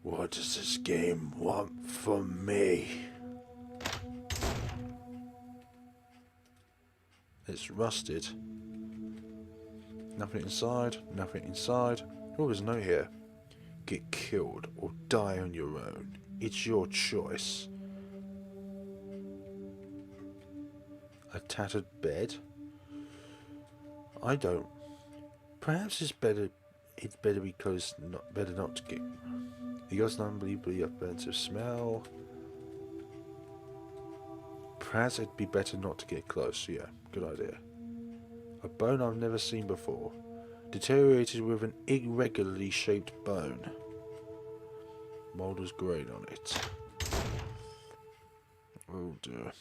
What does this game want from me? It's rusted. Nothing inside, nothing inside. Oh, there's a note here. Get killed or die on your own. It's your choice. A tattered bed? I don't. Perhaps it's better. It's better because better not to get. It got an unbelievably offensive smell. Perhaps it'd be better not to get close. Yeah, good idea. A bone I've never seen before. Deteriorated with an irregularly shaped bone. Moulder's grain on it. Oh dear.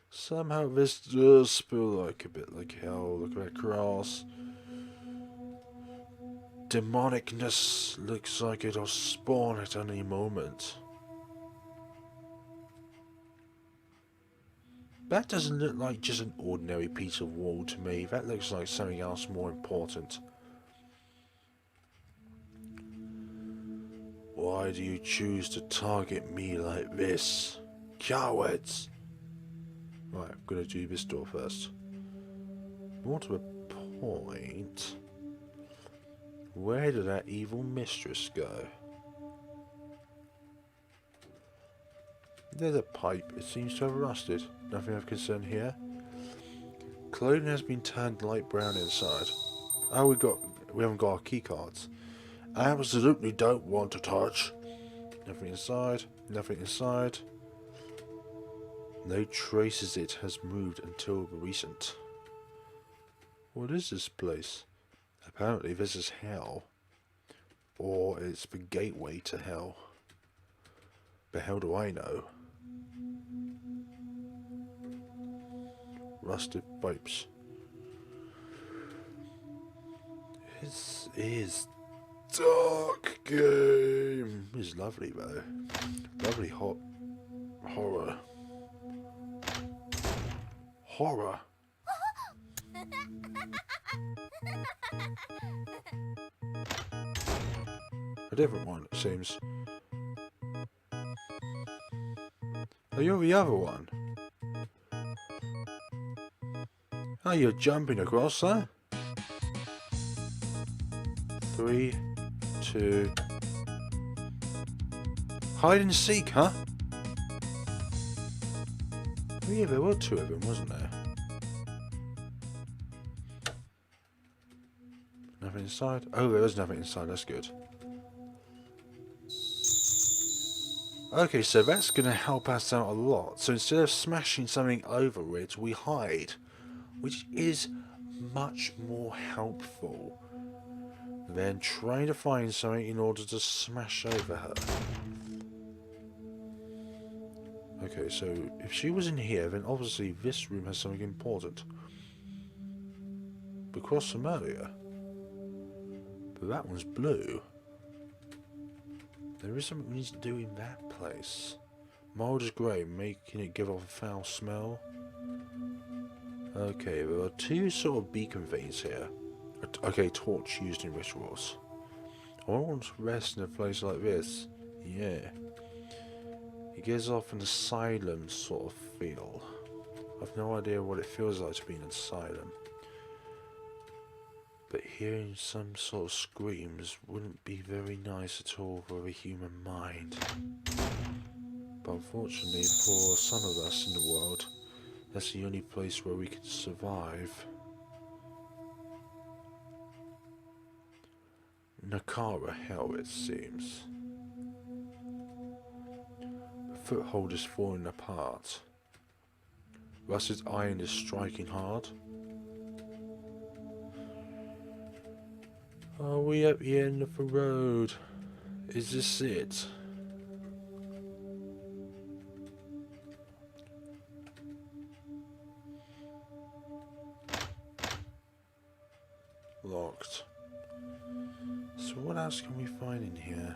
Somehow this does feel like a bit like hell. Look at that grass. Demonicness looks like it'll spawn at any moment. That doesn't look like just an ordinary piece of wall to me. That looks like something else more important. Why do you choose to target me like this? Cowards! Right, I'm gonna do this door first. More to the point. Where did that evil mistress go? There's a pipe. It seems to have rusted. Nothing of concern here. Clothing has been turned light brown inside. Oh, we haven't got our key cards. I absolutely don't want to touch. Nothing inside. Nothing inside. No traces it has moved until recent. What is this place? Apparently this is hell. Or it's the gateway to hell. The hell do I know? Rusted pipes. This is dark game. It's lovely though. Lovely hot horror. Horror. A different one, it seems. Oh, you're the other one. Oh, you're jumping across, huh? 3, 2. Hide and seek, huh? Oh, yeah, there were 2 of them, wasn't there? Nothing inside? Oh, there is nothing inside, that's good. Okay, so that's going to help us out a lot. So instead of smashing something over it, we hide. Which is much more helpful than trying to find something in order to smash over her. Okay, so if she was in here, then obviously this room has something important. Across from earlier. But that one's blue. There is something we need to do in that place. Moulder's grey, making it give off a foul smell. Okay, there are 2 sort of beacon veins here. Okay, torch used in rituals. I want to rest in a place like this. Yeah. It gives off an asylum sort of feel. I've no idea what it feels like to be in an asylum. But hearing some sort of screams wouldn't be very nice at all for a human mind. But unfortunately for some of us in the world, that's the only place where we can survive. Nakara hell, it seems. The foothold is falling apart. Rusted iron is striking hard. Are we at the end of the road? Is this it? Locked. So what else can we find in here?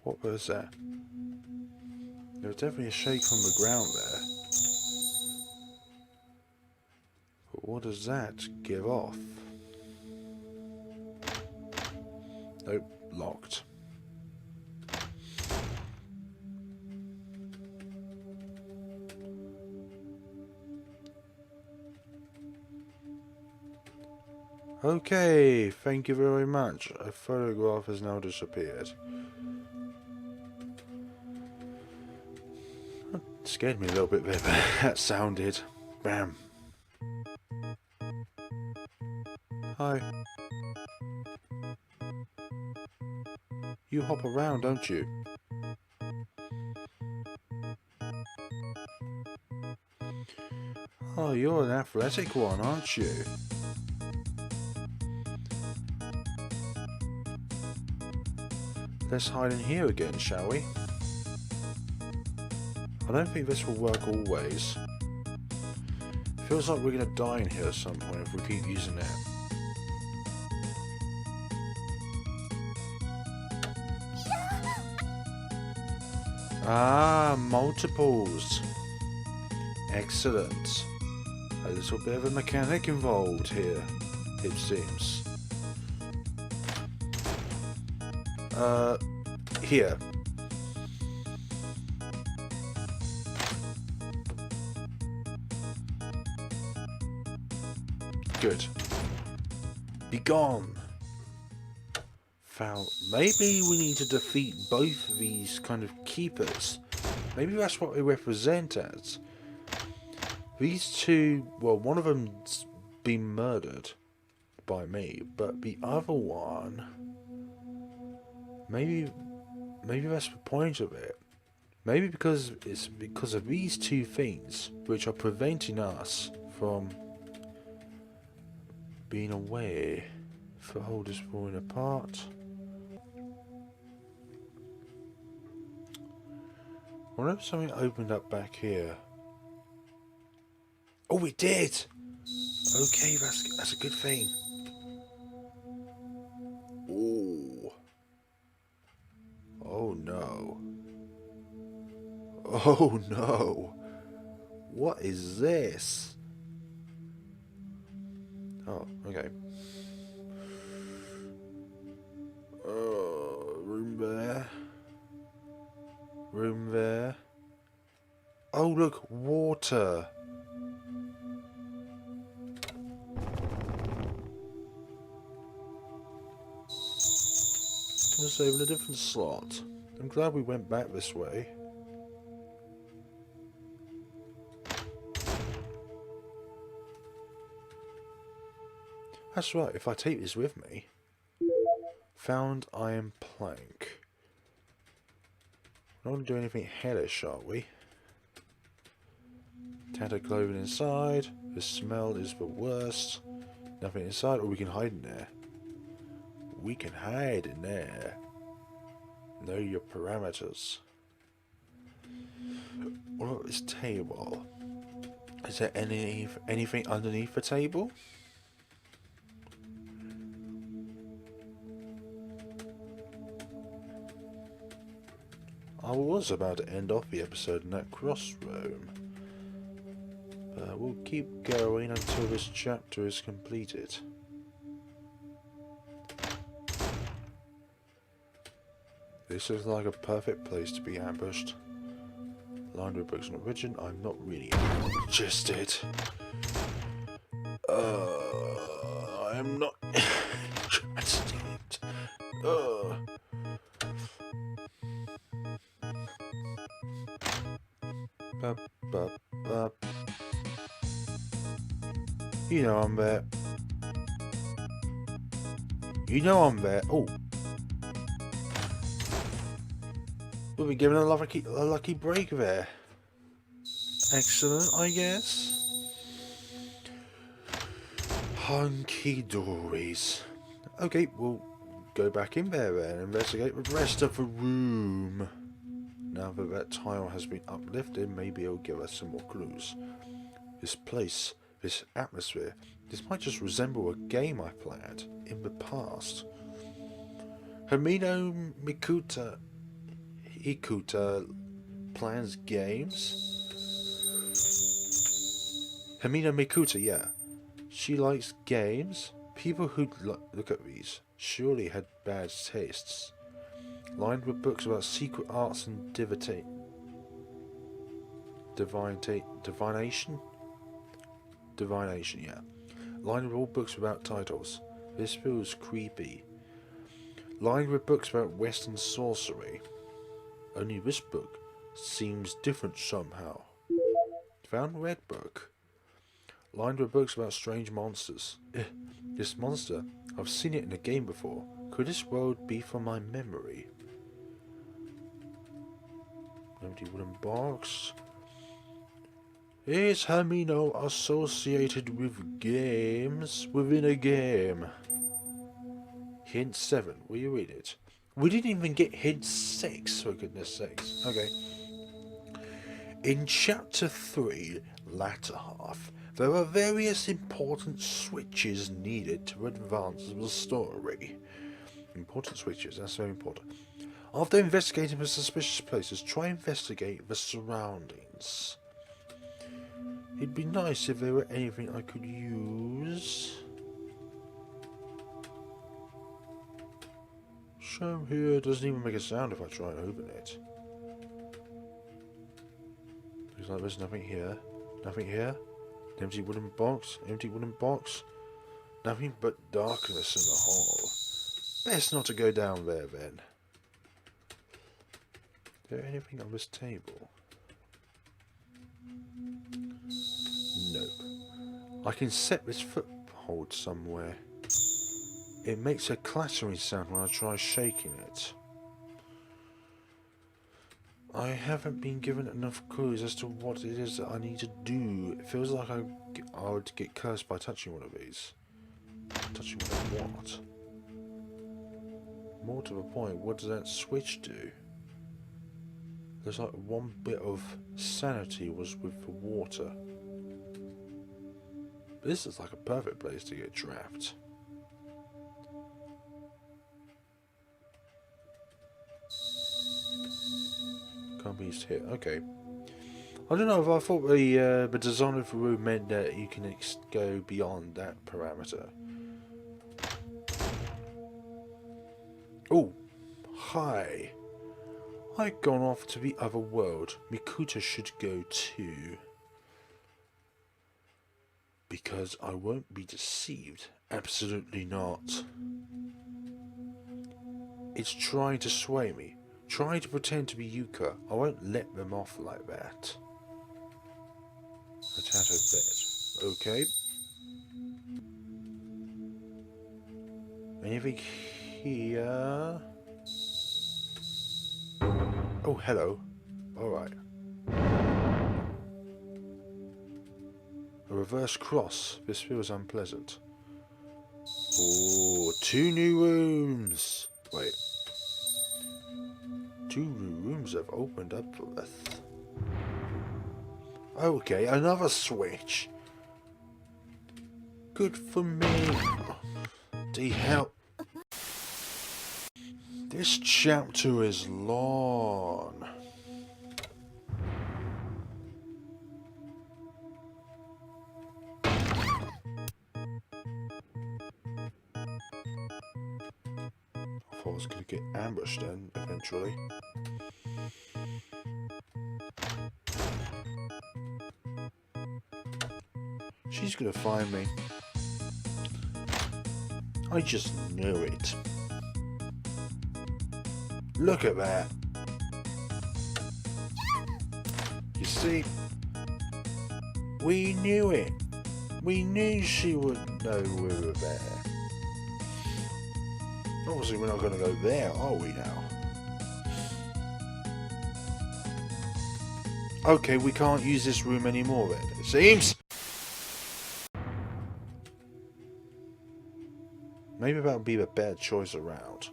What was that? There was definitely a shake from the ground there. But what does that give off? Nope, locked. Okay, thank you very much. A photograph has now disappeared. That scared me a little bit there, but that sounded. Bam. Hi. You hop around, don't you? Oh, you're an athletic one, aren't you? Let's hide in here again, shall we? I don't think this will work always. Feels like we're gonna die in here at some point if we keep using it. Ah, multiples. Excellent. A little bit of a mechanic involved here, it seems. Here. Good. Be gone. Foul. Maybe we need to defeat both of these kind of keepers. Maybe that's what they represent as. These two, well, one of them's been murdered by me, but the other one, maybe that's the point of it. Maybe because it's because of these two things which are preventing us from being aware. Foothold is falling apart. I wonder if something opened up back here. Oh, it did! Okay, that's a good thing. Oh. Oh no. Oh no. What is this? Oh, okay. Room there. Room there. Oh look, water. I'm saving a different slot. I'm glad we went back this way. That's right, if I take this with me. Found iron plank. We're not going to do anything hellish, are we? Tattered clothing inside. The smell is the worst. Nothing inside, or we can hide in there. We can hide in there. Know your parameters. What about this table? Is there anything underneath the table? I was about to end off the episode in that crossroom, but we'll keep going until this chapter is completed. This is like a perfect place to be ambushed. Lined with bricks and origin, I'm not really interested. I'm not interested. Bup, bup, bup. You know I'm there. You know I'm there. Oh. We'll be given a lucky break there. Excellent, I guess. Hunky dories. Okay, we'll go back in there then and investigate the rest of the room. Now that tile has been uplifted, maybe it'll give us some more clues. This place, this atmosphere, this might just resemble a game I played in the past. Kajiro and Mikoto Ikuta plans games. Hamina Mikuta, yeah. She likes games. People who look at these surely had bad tastes. Lined with books about secret arts and divination? Divination, yeah. Lined with all books without titles. This feels creepy. Lined with books about Western sorcery. Only this book seems different somehow. Found red book. Lined with books about strange monsters. This monster, I've seen it in a game before. Could this world be from my memory? Empty wooden box. Is Hamino associated with games within a game? Hint 7. Will you read it? We didn't even get hint 6, for goodness sakes. Okay. In chapter 3, latter half, there are various important switches needed to advance the story. Important switches, that's very important. After investigating the suspicious places, try investigate the surroundings. It'd be nice if there were anything I could use. Show here doesn't even make a sound if I try and open it. Looks like there's nothing here. Nothing here. Empty wooden box. Empty wooden box. Nothing but darkness in the hole. Best not to go down there then. Is there anything on this table? No. I can set this foothold somewhere. It makes a clattering sound when I try shaking it. I haven't been given enough clues as to what it is that I need to do. It feels like I would get cursed by touching one of these. Touching one of what? More to the point, what does that switch do? There's like one bit of sanity was with the water. This is like a perfect place to get trapped. Can't be used here. Okay. I don't know if I thought the design of the room meant that you can go beyond that parameter. Oh, hi. I've gone off to the other world. Mikuta should go too. Because I won't be deceived. Absolutely not. It's trying to sway me. Trying to pretend to be Yuka. I won't let them off like that. A tattoo bed. Okay. Anything here? Oh, hello. Alright. A reverse cross. This feels unpleasant. Oh, 2 new rooms. Wait. 2 new rooms have opened up for us. Okay, another switch. Good for me. The hell. This chapter is long. I thought I was going to get ambushed then, eventually. She's going to find me. I just knew it. Look at that. You see? We knew it. We knew she would know we were there. Obviously we're not going to go there, are we now? Okay, we can't use this room anymore then, it seems. Maybe that would be the better choice around.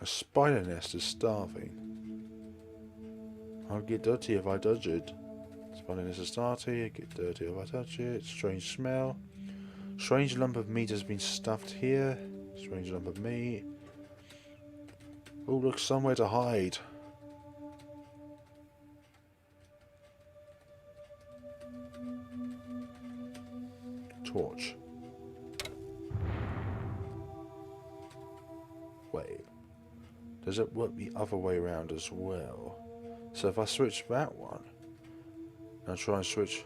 A spider nest is starving. I'll get dirty if I dodge it. Spawning is started. Get dirty if I touch it. Strange smell. Strange lump of meat has been stuffed here. Strange lump of meat. Oh, look, somewhere to hide. Torch. Wait. Does it work the other way around as well? So if I switch that one, and try and switch...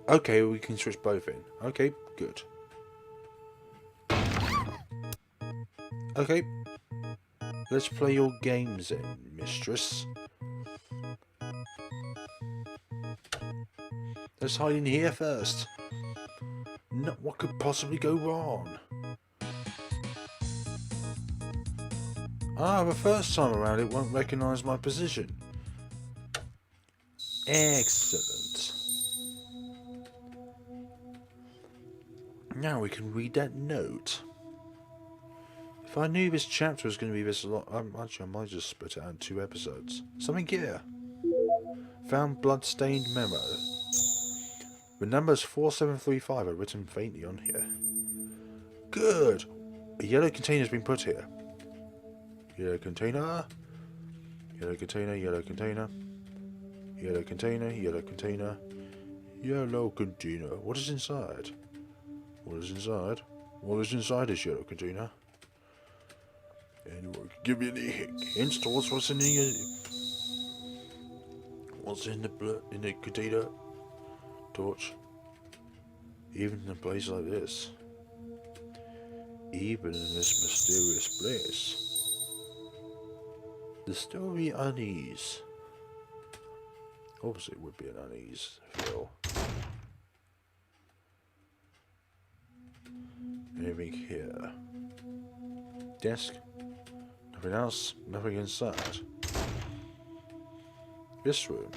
Okay, we can switch both in. Okay, good. Okay. Let's play your games then, mistress. Let's hide in here first. No, what could possibly go wrong? Ah, the first time around it won't recognise my position. Excellent. Now we can read that note. If I knew this chapter was going to be this long, actually I might just split it out in 2 episodes. Something here. Found blood-stained memo. The numbers 4735 are written faintly on here. Good. A yellow container has been put here. Yellow container. Yellow container, yellow container. Yellow container, yellow container. Yellow container. What is inside? What is inside? What is inside this yellow container? Anyone can give me any hints towards what's in the container? Torch. Even in a place like this. Even in this mysterious place. The story unease. Obviously it would be an unease feel. Anything here? Desk? Nothing else? Nothing inside? This room?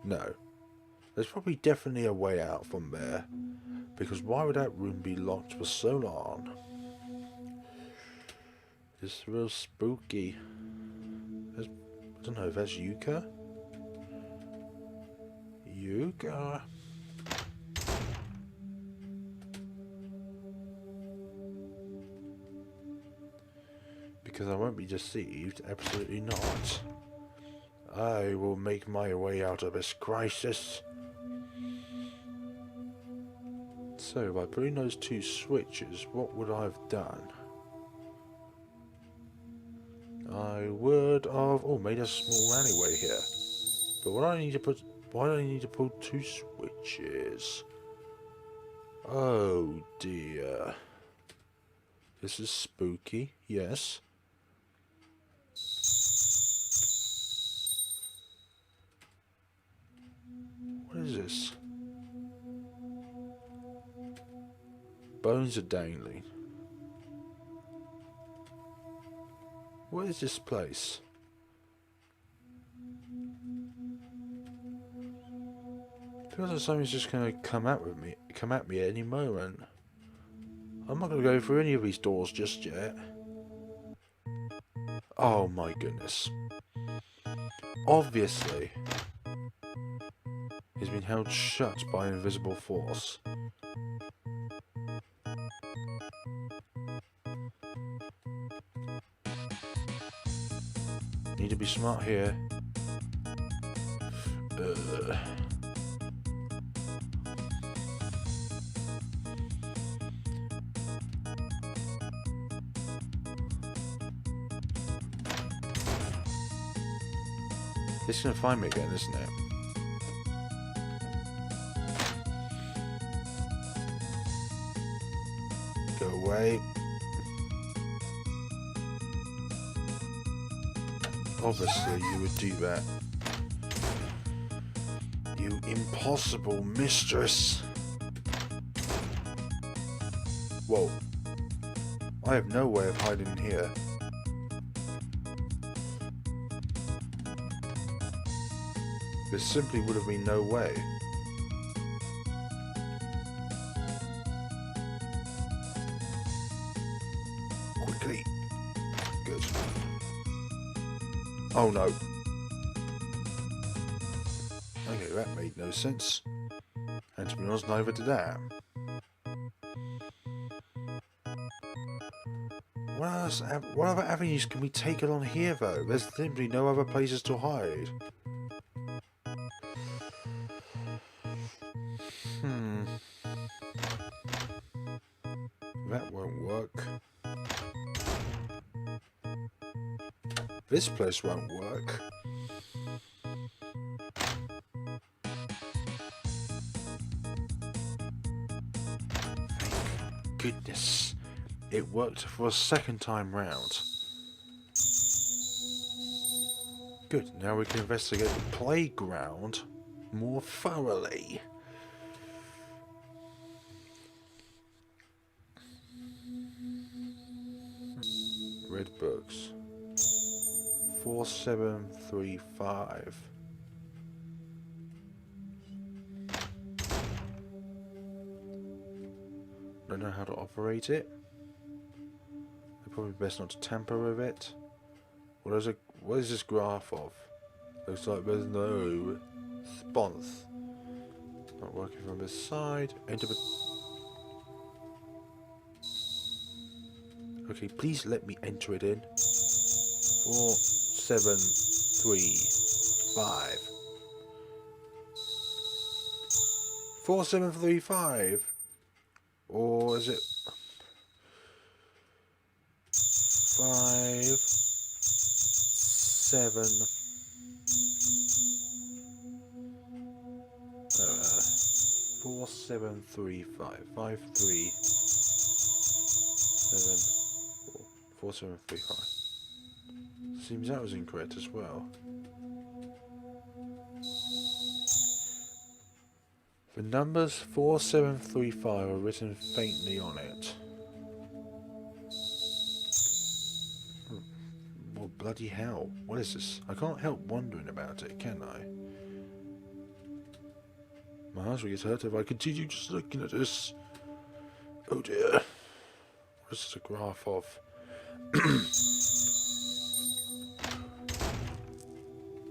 No. There's probably definitely a way out from there. Because why would that room be locked for so long? It's real spooky. I don't know if that's Yuka? Yuka? Because I won't be deceived, absolutely not. I will make my way out of this crisis. So, by putting those 2 switches, what would I have done? I would have made a small alleyway here. But what do I need to put? Why do I need to pull 2 switches? Oh dear. This is spooky, yes. What is this? Bones are dangling. What is this place? Feels like something's just gonna come at me at any moment. I'm not gonna go through any of these doors just yet. Oh my goodness. Obviously, he's been held shut by an invisible force. Need to be smart here. It's gonna find me again, isn't it? Go away. Obviously you would do that. You impossible mistress. Whoa. I have no way of hiding here. There simply would have been no way. Quickly. Good. Oh no. Okay. Okay, that made no sense. And to be honest, neither did that. What other avenues can we take along here, though? There's simply no other places to hide. That won't work. This place won't work. Thank goodness. It worked for a second time round. Good, now we can investigate the playground more thoroughly. Red books. 4735. Don't know how to operate it. Probably best not to tamper with it. What is this graph of? Looks like there's no response. Not working from this side. Enter the... Okay, please let me enter it in. 4735. 4735. Or is it 5 7 4735 537 4735. Seems that was incorrect as well. The numbers 4735 are written faintly on it. Well, bloody hell. What is this? I can't help wondering about it, can I? My heart will get hurt if I continue just looking at this. Oh dear. What is this a graph of?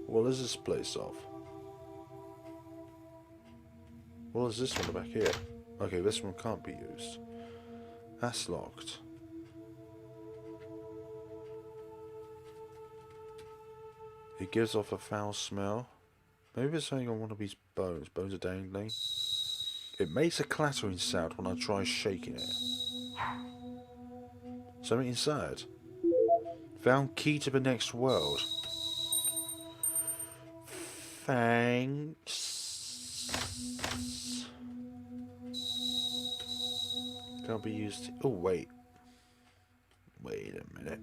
What is this place of? What is this one back here? Okay, this one can't be used. That's locked. It gives off a foul smell. Maybe it's something on one of these bones. Bones are dangling. It makes a clattering sound when I try shaking it. Something inside. Found key to the next world. Thanks. Can't be used. Oh, wait. Wait a minute.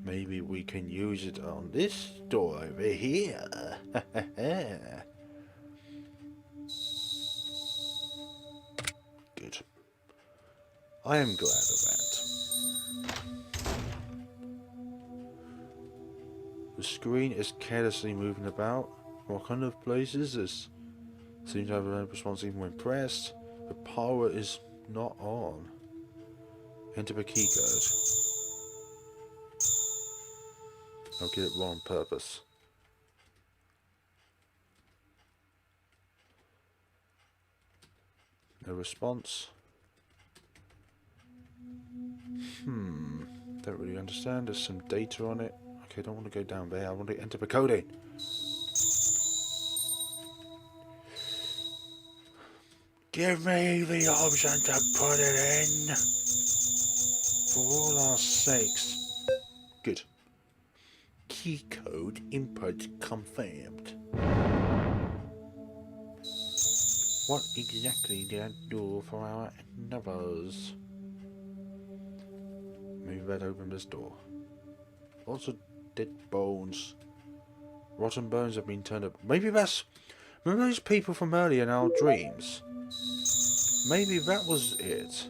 Maybe we can use it on this door over here. Good. I am glad of that. The screen is carelessly moving about. What kind of place is this? Seems to have no response even when pressed. The power is not on. Enter the keycode. I'll get it wrong on purpose. No response. Don't really understand. There's some data on it. Okay, I don't want to go down there. I want to enter the code in. Give me the option to put it in. For all our sakes. Good. Key code input confirmed. What exactly did I do for our numbers? Maybe that opened this door. Lots of dead bones. Rotten bones have been turned up. Maybe that's... Remember those people from earlier in our dreams? Maybe that was it.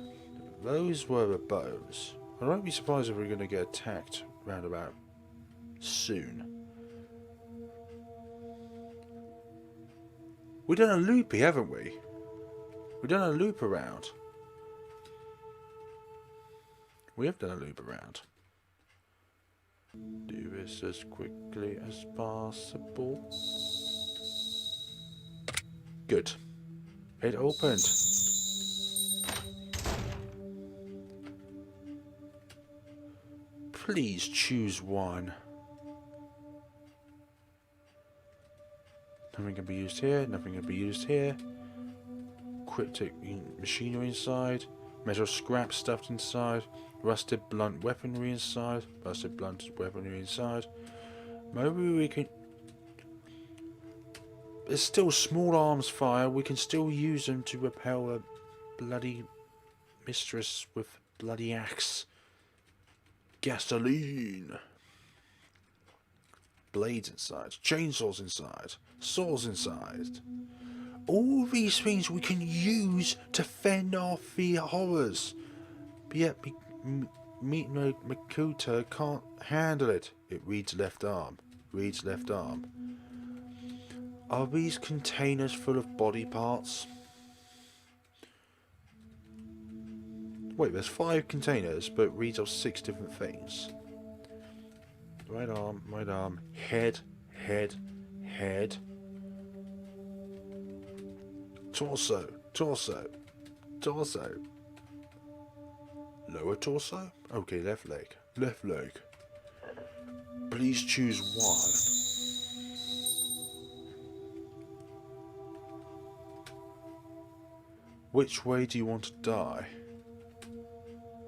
Those were the bones. I won't be surprised if we're going to get attacked round about soon. We've done a loopy, haven't we? We've done a loop around. We have done a loop around. Do this as quickly as possible. Good. It opened. Please choose one. Nothing can be used here, nothing can be used here. Cryptic machinery inside. Metal scrap stuffed inside. Rusted blunt weaponry inside. Rusted blunt weaponry inside. Maybe we can... There's still small arms fire. We can still use them to repel a bloody mistress with bloody axe. Gasoline. Blades inside. Chainsaws inside. Saws inside. All these things we can use to fend off the horrors. But yet, Mikoto can't handle it. It reads left arm. Reads left arm. Are these containers full of body parts? Wait, there's 5 containers, but it reads off 6 different things. Right arm, head, head, head. Torso, torso, torso. Lower torso? Okay, left leg, left leg. Please choose one. Which way do you want to die?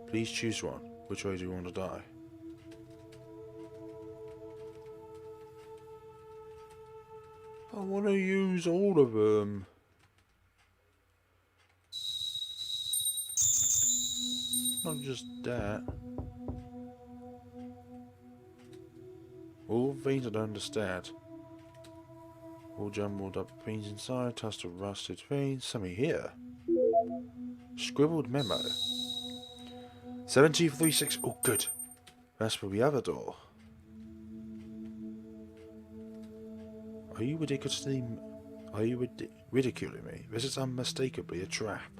Please choose one. Which way do you want to die? I want to use all of them. Not just that. All veins I don't understand. All jumbled up veins inside, touched of rusted veins. Something here. Scribbled memo. 7236. Oh, good. That's for the other door. Are you ridiculing me? This is unmistakably a trap.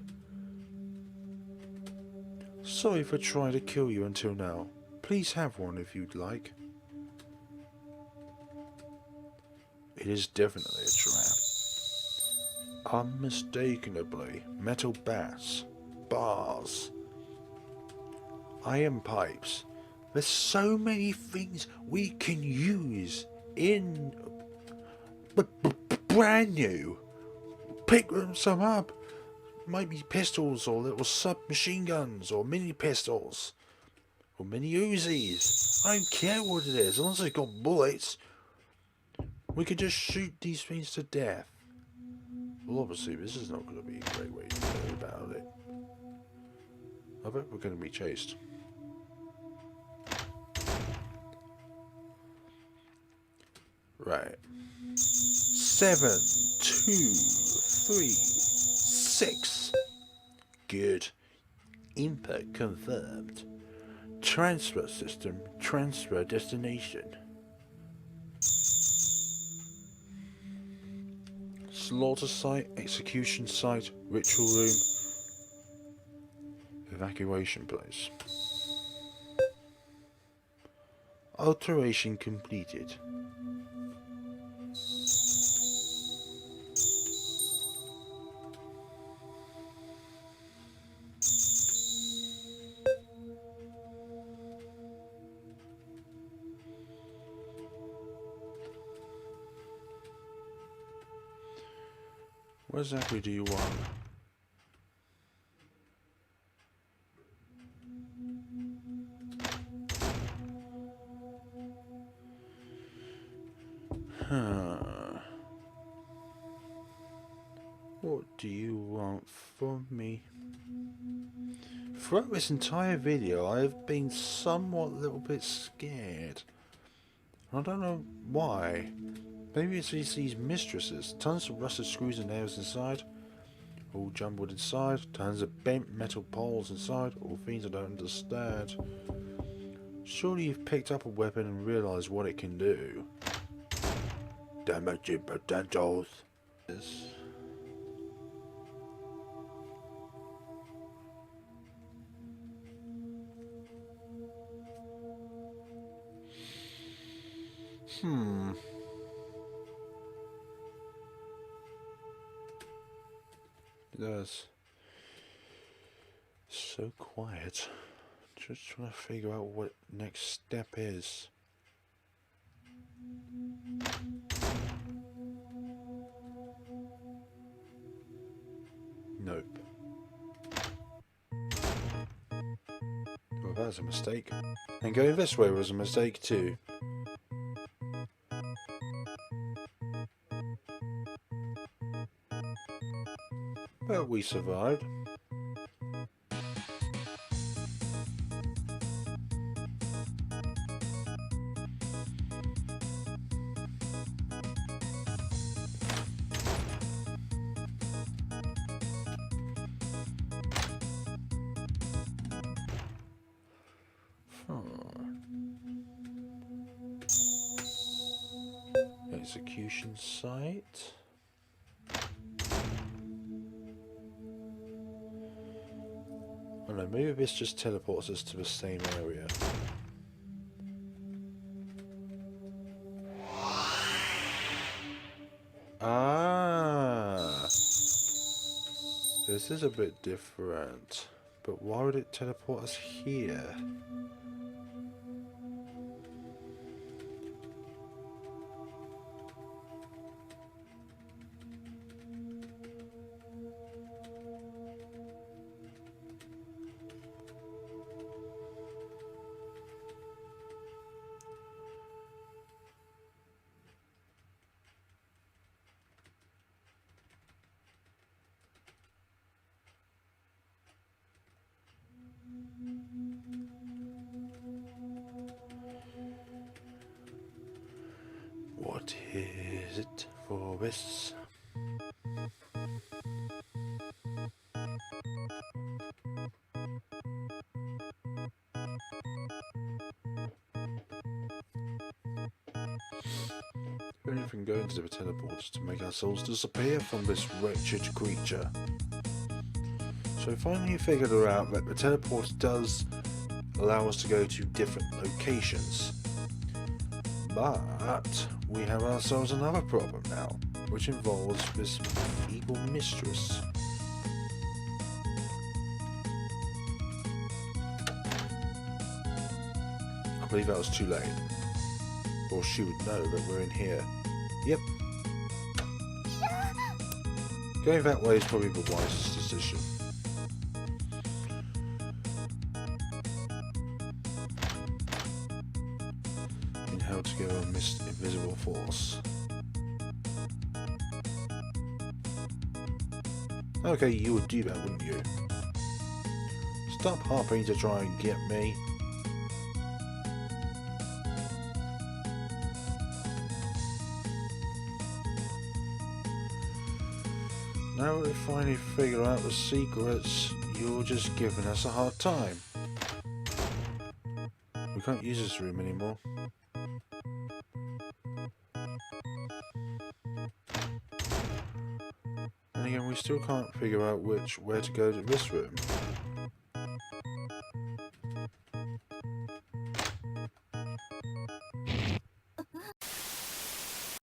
Sorry for trying to kill you until now. Please have one if you'd like. It is definitely a trap. Unmistakably. Metal bats. Bars. Iron pipes. There's so many things we can use in... brand new. Pick some up. Might be pistols or little submachine guns or mini pistols or mini Uzis. I don't care what it is, as long as they've got bullets. We could just shoot these things to death. Well, obviously, this is not going to be a great way to go about it. I bet we're going to be chased. Right. 7, 2, 3, 6. Good. Input confirmed. Transfer system. Transfer destination. Slaughter site. Execution site. Ritual room. Evacuation place. Alteration completed. What exactly do you want? What do you want from me? Throughout this entire video, I have been somewhat a little bit scared. I don't know why. Maybe it's these mistresses. Tons of rusted screws and nails inside. All jumbled inside. Tons of bent metal poles inside. All things I don't understand. Surely you've picked up a weapon and realised what it can do. Damaging potatoes. Yes. It does. So quiet. Just trying to figure out what next step is. Nope. Well, that was a mistake. And going this way was a mistake too. But we survived. Execution site. I don't know, maybe this just teleports us to the same area. Ah! This is a bit different. But why would it teleport us here? What is it for this? We don't even go into the teleports to make ourselves disappear from this wretched creature. So I finally figured out that the teleport does allow us to go to different locations. But we have ourselves another problem now, which involves this evil mistress. I believe that was too late. Or she would know that we're in here. Yep. Going that way is probably the wisest decision. How to go on invisible force. Okay, you would do that, wouldn't you? Stop harping to try and get me. Now that we finally figure out the secrets, you're just giving us a hard time. We can't use this room anymore. And again, we still can't figure out where to go to this room.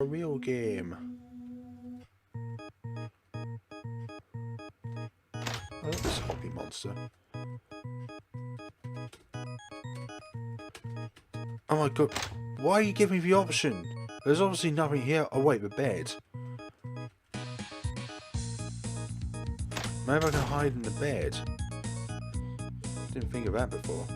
A real game. I love this hoppy monster. Oh my god, why are you giving me the option? There's obviously nothing here. Oh wait, the bed. Maybe I can hide in the bed. Didn't think of that before.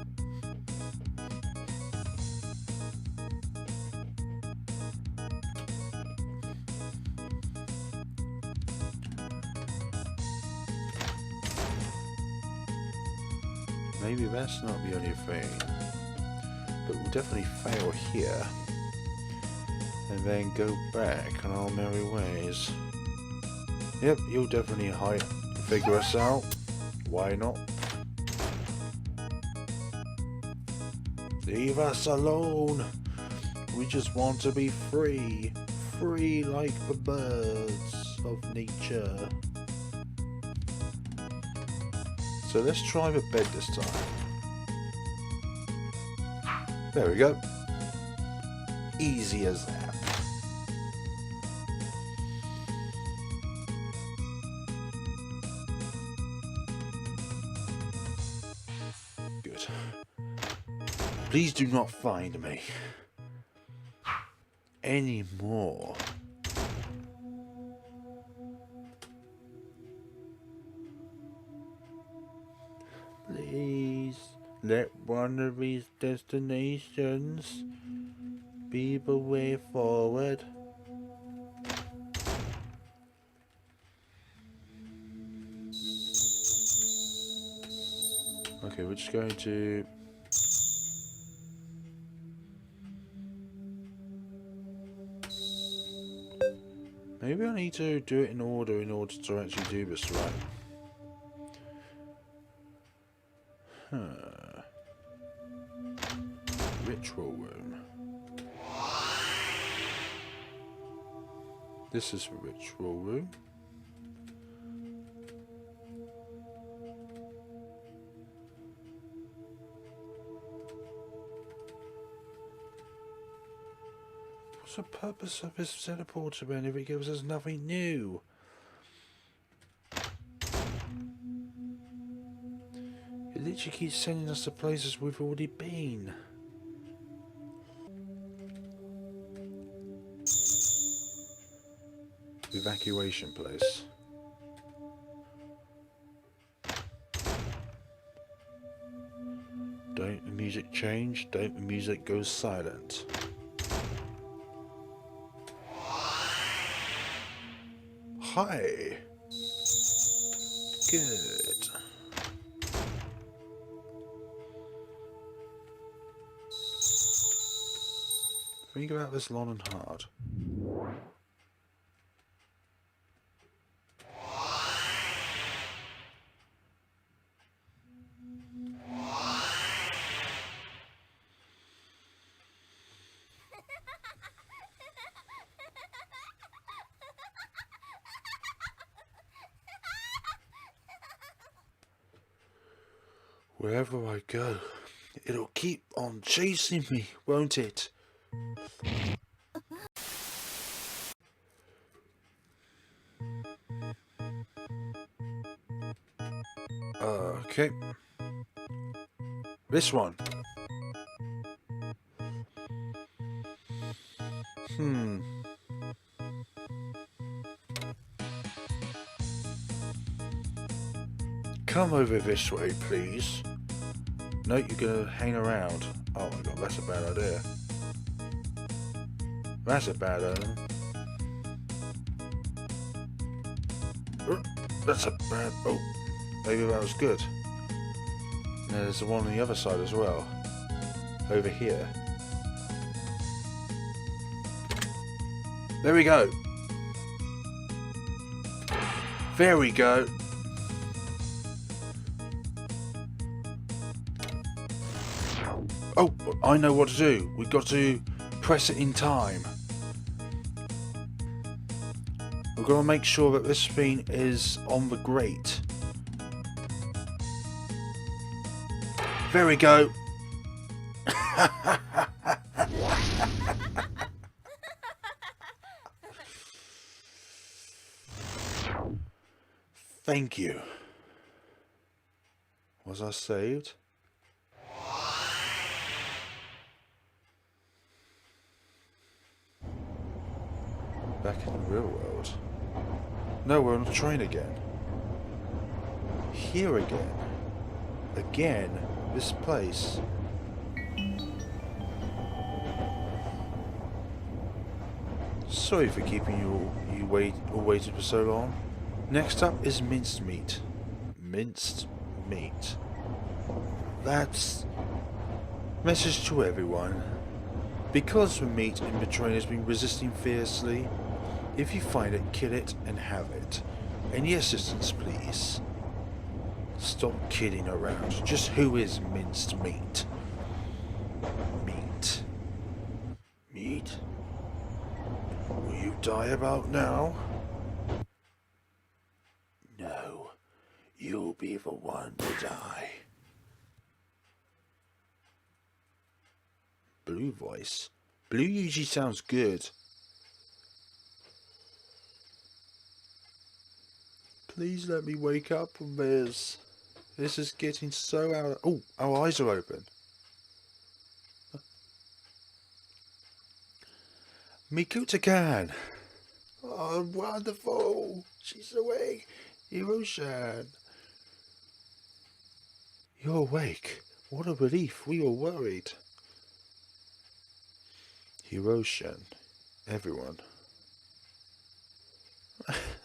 Maybe that's not the only thing. But we'll definitely fail here. And then go back on our merry ways. Yep, you'll definitely figure us out. Why not? Leave us alone. We just want to be free. Free like the birds of nature. So let's try the bed this time. There we go. Easy as that. Please do not find me anymore. Please let one of these destinations be the way forward. Okay, we're just going to... Maybe I need to do it in order to actually do this right. Ritual room. This is the ritual room. What's the purpose of this teleporter then if it gives us nothing new? It literally keeps sending us to places we've already been. Evacuation place. Don't the music change? Don't the music go silent? Hi. Good. Think about this long and hard. Wherever I go, it'll keep on chasing me, won't it? Okay. This one. Come over this way, please. No, you're gonna hang around. Oh my god, that's a bad idea. That's a bad idea. That's a bad... Oh, maybe that was good. There's the one on the other side as well. Over here. There we go. There we go. Oh, I know what to do. We've got to press it in time. We've got to make sure that this thing is on the grate. There we go. Thank you. Was I saved? Back in the real world. No, we're on the train again. Here again. Again, this place. Sorry for keeping you waited for so long. Next up is minced meat. Minced meat. That's message to everyone. Because the meat in the train has been resisting fiercely, if you find it, kill it and have it. Any assistance, please. Stop kidding around. Just who is minced meat? Meat. Meat? Will you die about now? No. You'll be the one to die. Blue voice. Blue usually sounds good. Please let me wake up from this. This is getting so out of... Oh, our eyes are open. Mikoto-kan! Oh, wonderful! She's awake! Hirosan! You're awake. What a relief. We were worried. Hirosan. Everyone.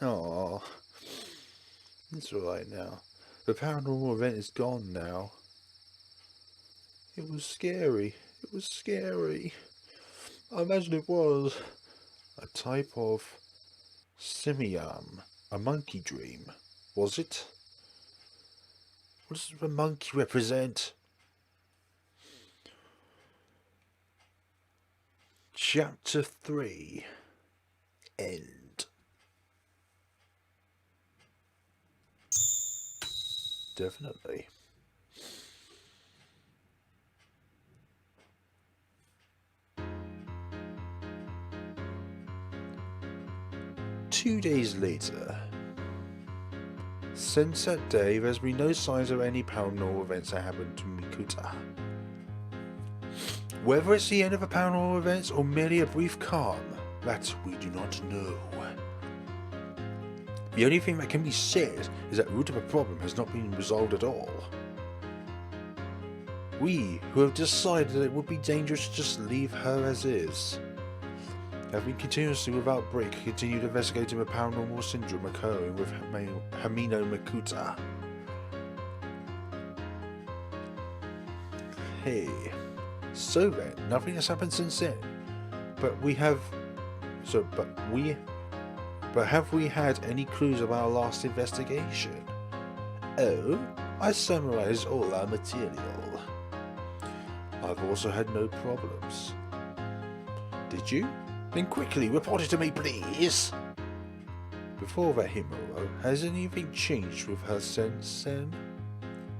Oh, it's alright now. The paranormal event is gone now. It was scary. It was scary. I imagine it was a type of simian, a monkey dream. Was it? What does the monkey represent? Chapter 3. End. Definitely. Two days later. Since that day, there's been no signs of any paranormal events that happened to Mikoto. Whether it's the end of a paranormal event or merely a brief calm, that we do not know. The only thing that can be said is that the root of the problem has not been resolved at all. We, who have decided that it would be dangerous to just leave her as is, have been continuously without break continued investigating the paranormal syndrome occurring with Hamino Mikoto. Hey, so then, nothing has happened since then. But have we had any clues of our last investigation? Oh, I summarized all our material. I've also had no problems. Did you? Then quickly report it to me, please! Before that, Himuro, has anything changed with her since then?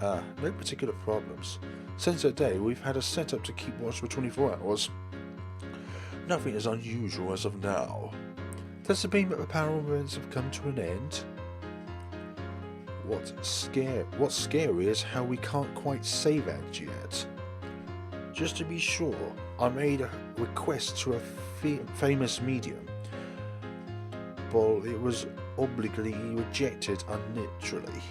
No particular problems. Since that day, we've had a setup to keep watch for 24 hours. Nothing is unusual as of now. Does it mean that the paranormal events have come to an end? What's scary is how we can't quite say that yet. Just to be sure, I made a request to a famous medium, but it was obligatory rejected unnaturally.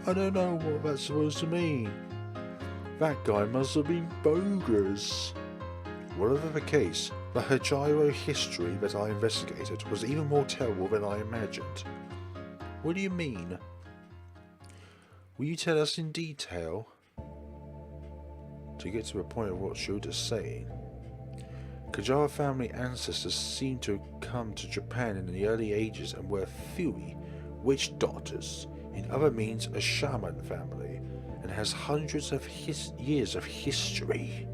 I don't know what that's supposed to mean. That guy must have been bogus. Whatever the case, the Kajiro history that I investigated was even more terrible than I imagined. What do you mean? Will you tell us in detail? To get to the point of what Shota's saying, Kajiro family ancestors seem to have come to Japan in the early ages and were Fui, witch doctors, in other means a shaman family, and has hundreds of years of history.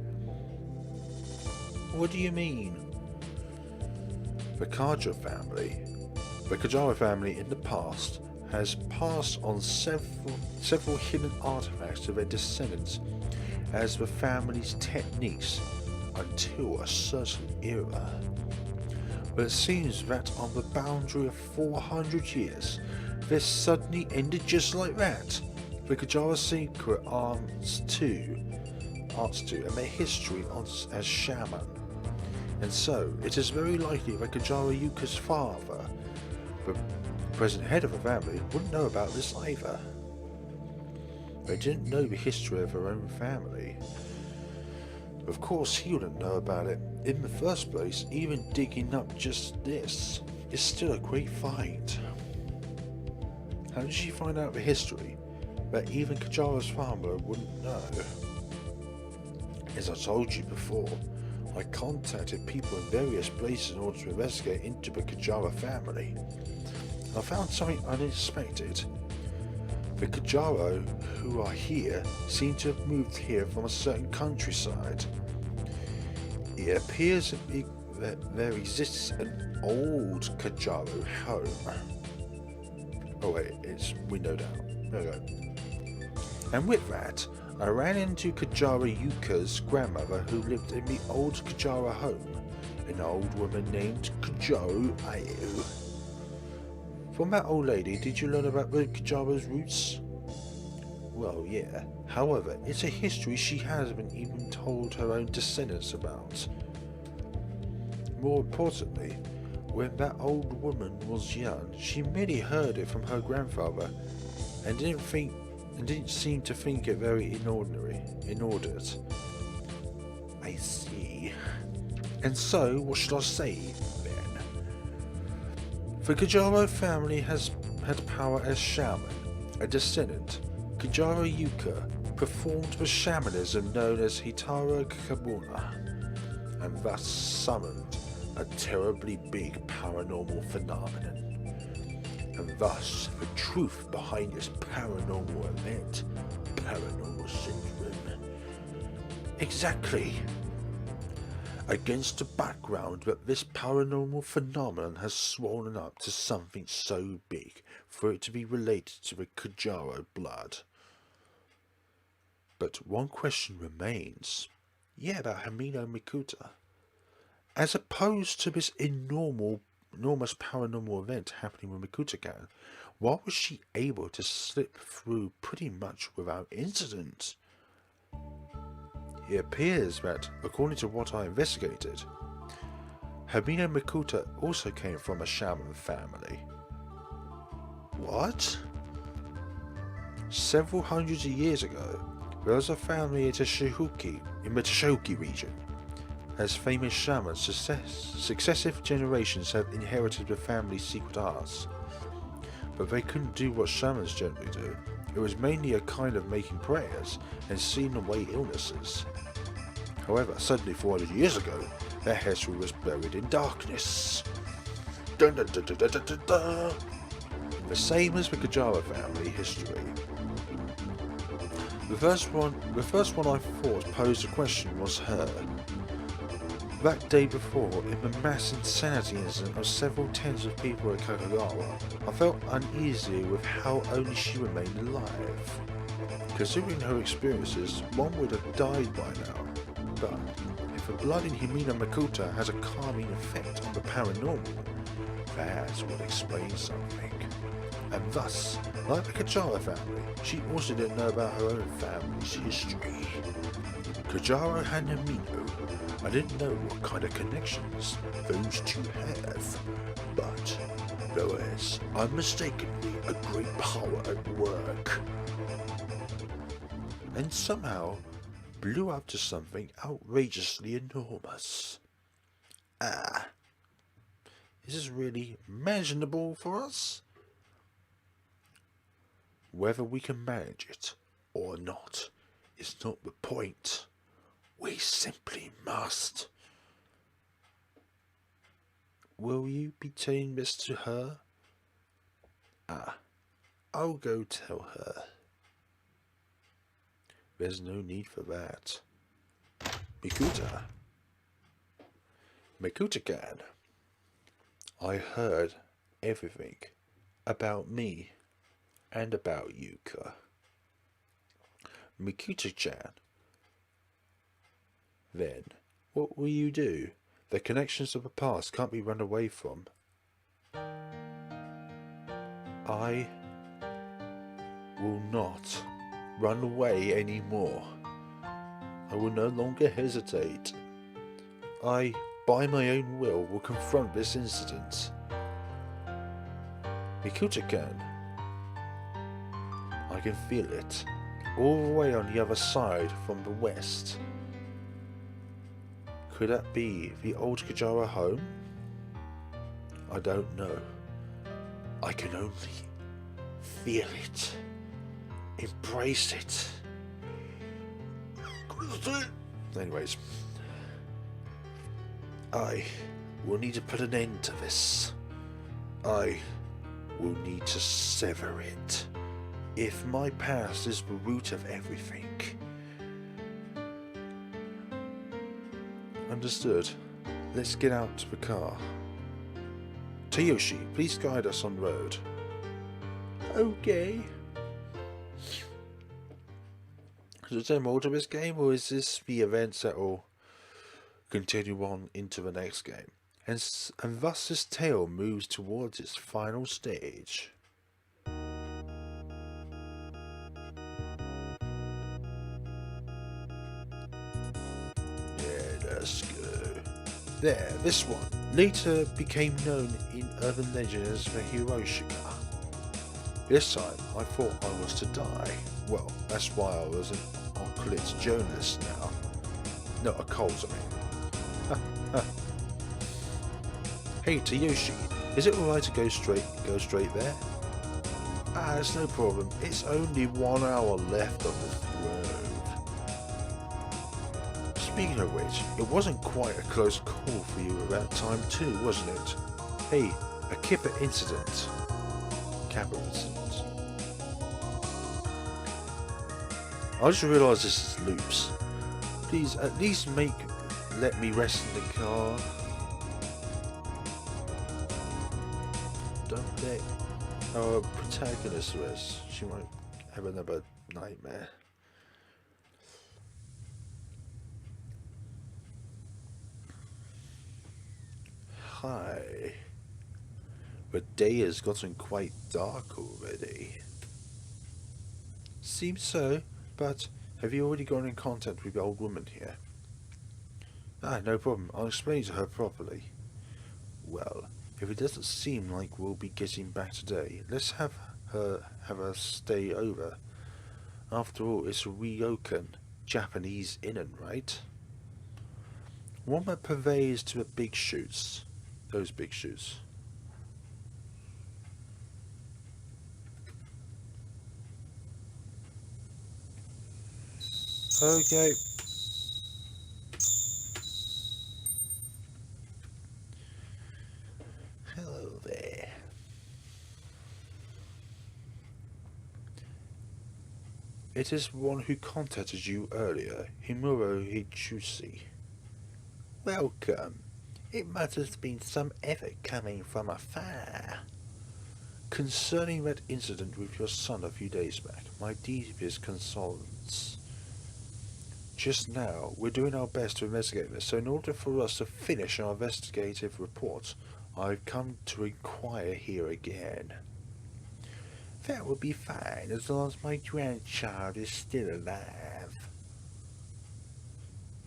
What do you mean? The Kajiro family in the past has passed on several hidden artifacts to their descendants as the family's techniques until a certain era. But it seems that on the boundary of 400 years, this suddenly ended just like that. The Kajiro secret arts too, and their history as shaman. And so, it is very likely that Kajiro Yuka's father, the present head of the family, wouldn't know about this either. They didn't know the history of their own family. Of course he wouldn't know about it. In the first place, even digging up just this is still a great find. How did she find out the history that even Kajiro's father wouldn't know? As I told you before, I contacted people in various places in order to investigate into the Kajiro family. I found something unexpected. The Kajiro who are here seem to have moved here from a certain countryside. It appears that there exists an old Kajiro home. Oh wait, it's windowed out. There we go. And with that, I ran into Kajiro Yuka's grandmother who lived in the old Kajiro home, an old woman named Kajiro Ayu. From that old lady, did you learn about the Kajiro's roots? Well, yeah. However, it's a history she hasn't even told her own descendants about. More importantly, when that old woman was young, she merely heard it from her grandfather and didn't seem to think it very inordinate. I see. And so, what should I say, then? The Kajiro family has had power as shaman. A descendant, Kajiro Yuka, performed the shamanism known as Hitara Kabuna, and thus summoned a terribly big paranormal phenomenon. And thus, the truth behind this paranormal event, paranormal syndrome. Exactly. Against the background that this paranormal phenomenon has swollen up to something so big for it to be related to the Kajiro blood. But one question remains. Yeah, about Himino Mikoto. As opposed to this enormous paranormal event happening with Mikoto-kan, why was she able to slip through pretty much without incident? It appears that, according to what I investigated, Himino Mikoto also came from a shaman family. What? Several hundreds of years ago, there was a family in the Toshoki region. As famous shamans, successive generations have inherited the family's secret arts. But they couldn't do what shamans generally do. It was mainly a kind of making prayers and seeing away illnesses. However, suddenly 400 years ago, their history was buried in darkness. Dun, dun, dun, dun, dun, dun, dun, dun. The same as the Kajiro family history. The first one I thought posed a question was her. That day before, in the mass insanity incident of several tens of people at Kakagawa, I felt uneasy with how only she remained alive. Considering her experiences, one would have died by now. But if the blood in Himino Mikoto has a calming effect on the paranormal, that would explain something. And thus, like the Kajiro family, she also didn't know about her own family's history. Kajiro and Himino, I didn't know what kind of connections those two have, but there was unmistakably a great power at work. And somehow blew up to something outrageously enormous. Is this really manageable for us? Whether we can manage it or not is not the point. We simply must. Will you be telling this to her? I'll go tell her. There's no need for that. Mikoto-kan. I heard everything about me and about Yuka. Mikoto-chan. Then, what will you do? The connections of the past can't be run away from. I will not run away anymore. I will no longer hesitate. I, by my own will confront this incident. Mikoto-kan. I can feel it, all the way on the other side from the west. Could that be the old Kajiro home? I don't know. I can only feel it. Embrace it. Anyways, I will need to put an end to this. I will need to sever it. If my past is the root of everything. Understood. Let's get out to the car. Toyoshi, please guide us on road. Okay. Is there more to this game, or is this the events that will continue on into the next game? And thus this tale moves towards its final stage. Let's go. There, this one. Later became known in urban legend as the Hiroshika. This time, I thought I was to die. Well, that's why I was an occult journalist now. Not a cult, I mean. Hey, Tayoshi, is it alright to go straight there? Ah, it's no problem. It's only 1 hour left on this road. Speaking of which, it wasn't quite a close call for you at that time too, wasn't it? Hey, a Kappa incident. I just realised this is loops. Please, at least let me rest in the car. Don't let our protagonist rest. She might have another nightmare. Hi. The day has gotten quite dark already. Seems so, but have you already gone in contact with the old woman here? Ah, no problem. I'll explain to her properly. Well, if it doesn't seem like we'll be getting back today, let's have her stay over. After all, it's a ryokan, Japanese inn, right? One that purveys to the big shoots. Those big shoots. Okay. Hello there. It is one who contacted you earlier, Himuro Hichushi. Welcome. It must have been some effort coming from afar. Concerning that incident with your son a few days back, my deepest condolences. Just now, we're doing our best to investigate this, so in order for us to finish our investigative report, I've come to inquire here again. That would be fine, as long as my grandchild is still alive.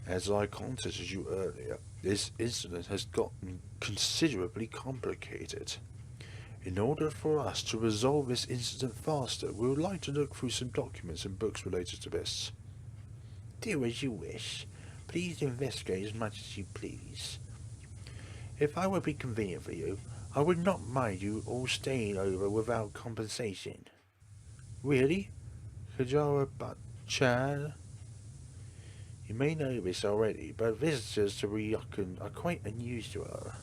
As I contacted you earlier, this incident has gotten considerably complicated. In order for us to resolve this incident faster, we would like to look through some documents and books related to this. Do as you wish. Please investigate as much as you please. If I would be convenient for you, I would not mind you all staying over without compensation. Really? Kajiro-chan? You may know this already, but visitors to Ryokan are quite unusual.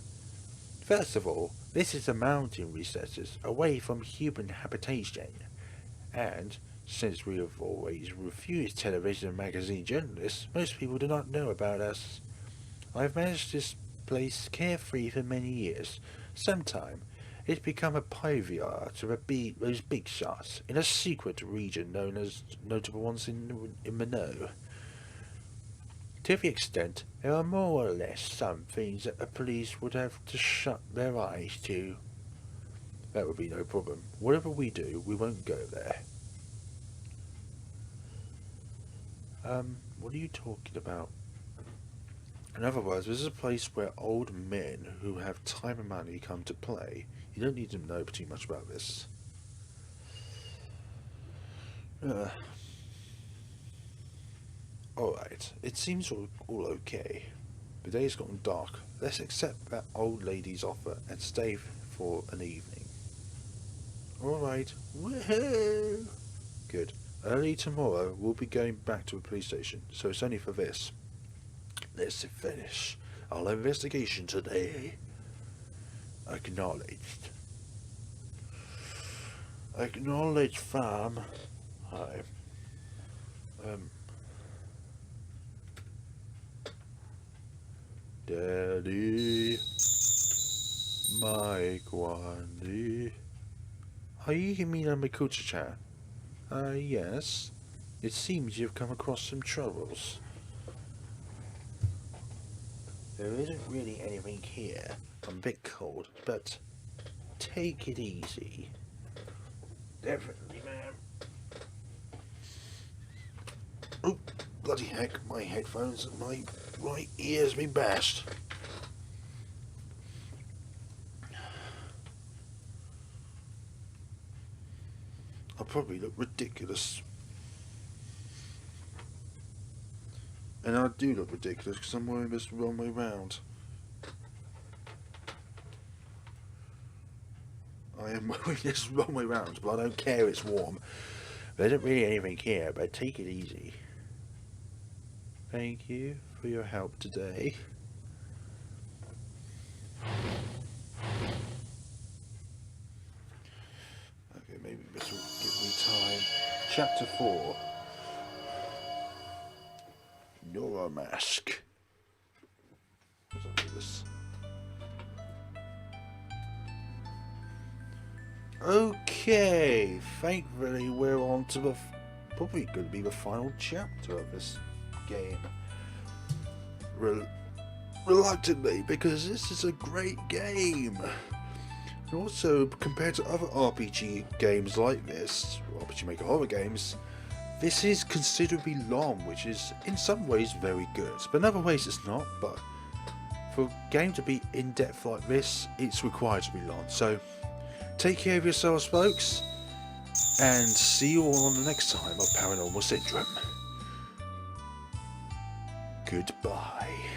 First of all, this is a mountain recesses, away from human habitation, and since we have always refused television and magazine journalists, most people do not know about us. I have managed this place carefree for many years. Sometime, it's become a paviour to those big shots in a secret region known as notable ones in the know. To the extent, there are more or less some things that the police would have to shut their eyes to. That would be no problem. Whatever we do, we won't go there. What are you talking about? In other words, this is a place where old men who have time and money come to play. You don't need to know too much about this. Alright, it seems all okay. The day's gotten dark. Let's accept that old lady's offer and stay for an evening. Alright. Woohoo! Good. Early tomorrow, we'll be going back to a police station, so it's only for this. Let's finish our investigation today. Acknowledged. Acknowledged, fam. Hi. Daddy. Mike Wandy. Are you Himino Mikoto-chan? Yes. It seems you've come across some troubles. There isn't really anything here. I'm a bit cold, but take it easy. Definitely, ma'am. Oh, bloody heck, my headphones and my right ears be bashed. I'll probably look ridiculous. And I do look ridiculous because I'm wearing this the wrong way round. I am wearing this the wrong way round, but I don't care, it's warm. I don't really even care, but take it easy. Thank you for your help today. Okay, maybe this will give me time. Chapter 4. You're a mask. Okay, thankfully we're on to the probably going to be the final chapter of this game. Reluctantly, because this is a great game. And also, compared to other RPG games like this, RPG Maker horror games, this is considerably long, which is in some ways very good, but in other ways it's not. But for a game to be in depth like this, it's required to be long. So take care of yourselves, folks, and see you all on the next time of Paranormal Syndrome. Goodbye.